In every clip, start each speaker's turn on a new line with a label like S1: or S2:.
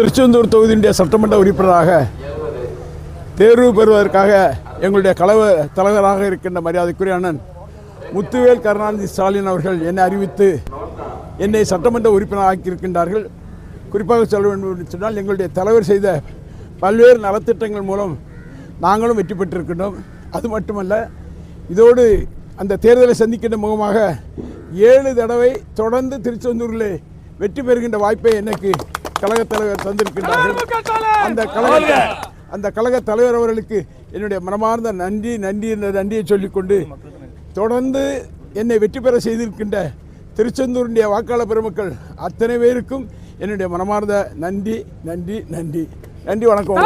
S1: திருச்செந்தூர் தொகுதியுடைய சட்டமன்ற உறுப்பினராக தேர்வு பெறுவதற்காக எங்களுடைய தலைவராக இருக்கின்ற மரியாதைக்குரிய அண்ணன் முத்துவேல் கருணாநிதி ஸ்டாலின் அவர்கள் என்னை அறிவித்து என்னை சட்டமன்ற உறுப்பினர் ஆக்கியிருக்கின்றார்கள். குறிப்பாக சொல்ல வேண்டும் என்று சொன்னால், எங்களுடைய தலைவர் செய்த பல்வேறு நலத்திட்டங்கள் மூலம் நாங்களும் வெற்றி பெற்றிருக்கின்றோம். அது மட்டுமல்ல, இதோடு அந்த தேர்தலை சந்திக்கின்ற முகமாக 7 தடவை தொடர்ந்து திருச்செந்தூரில் வெற்றி பெறுகின்ற வாய்ப்பை எனக்கு கழகத் தலைவர் தந்திருக்கின்றார்கள். அந்த கழக தலைவர் அவர்களுக்கு என்னுடைய மனமார்ந்த நன்றியை சொல்லிக்கொண்டு, தொடர்ந்து என்னை வெற்றி பெற செய்திருக்கின்ற திருச்செந்தூருடைய வாக்காளர் பெருமக்கள் அத்தனை பேருக்கும் என்னுடைய மனமார்ந்த நன்றி. வணக்கம்.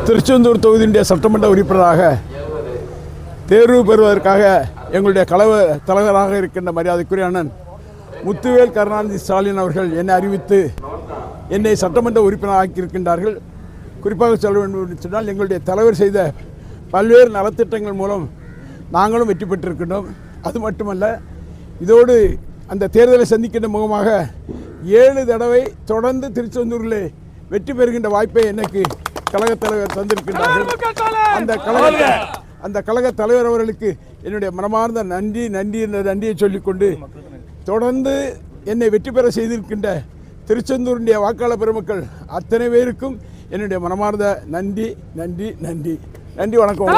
S1: திருச்செந்தூர் தொகுதியுடைய சட்டமன்ற உறுப்பினராக தேர்வு பெறுவதற்காக எங்களுடைய தலைவராக இருக்கின்ற மரியாதைக்குரிய அண்ணன் முத்துவேல் கருணாநிதி ஸ்டாலின் அவர்கள் என்னை அறிவித்து என்னை சட்டமன்ற உறுப்பினர் ஆக்கியிருக்கின்றார்கள். குறிப்பாக சொல்ல வேண்டும் என்று சொன்னால், எங்களுடைய தலைவர் செய்த பல்வேறு நலத்திட்டங்கள் மூலம் நாங்களும் வெற்றி பெற்றிருக்கின்றோம். அது மட்டுமல்ல, இதோடு அந்த தேர்தலை சந்திக்கின்ற முகமாக 7 தடவை தொடர்ந்து திருச்செந்தூரில் வெற்றி பெறுகின்ற வாய்ப்பை எனக்கு கழகத் தலைவர் தந்திருக்கின்றார்கள். அந்த கழக தலைவர் அவர்களுக்கு என்னுடைய மனமார்ந்த நன்றியை சொல்லிக்கொண்டு, தொடர்ந்து என்னை வெற்றி பெற செய்திருக்கின்ற திருச்செந்தூருடைய வாக்காளர் பெருமக்கள் அத்தனை பேருக்கும் என்னுடைய மனமார்ந்த நன்றி. வணக்கம்.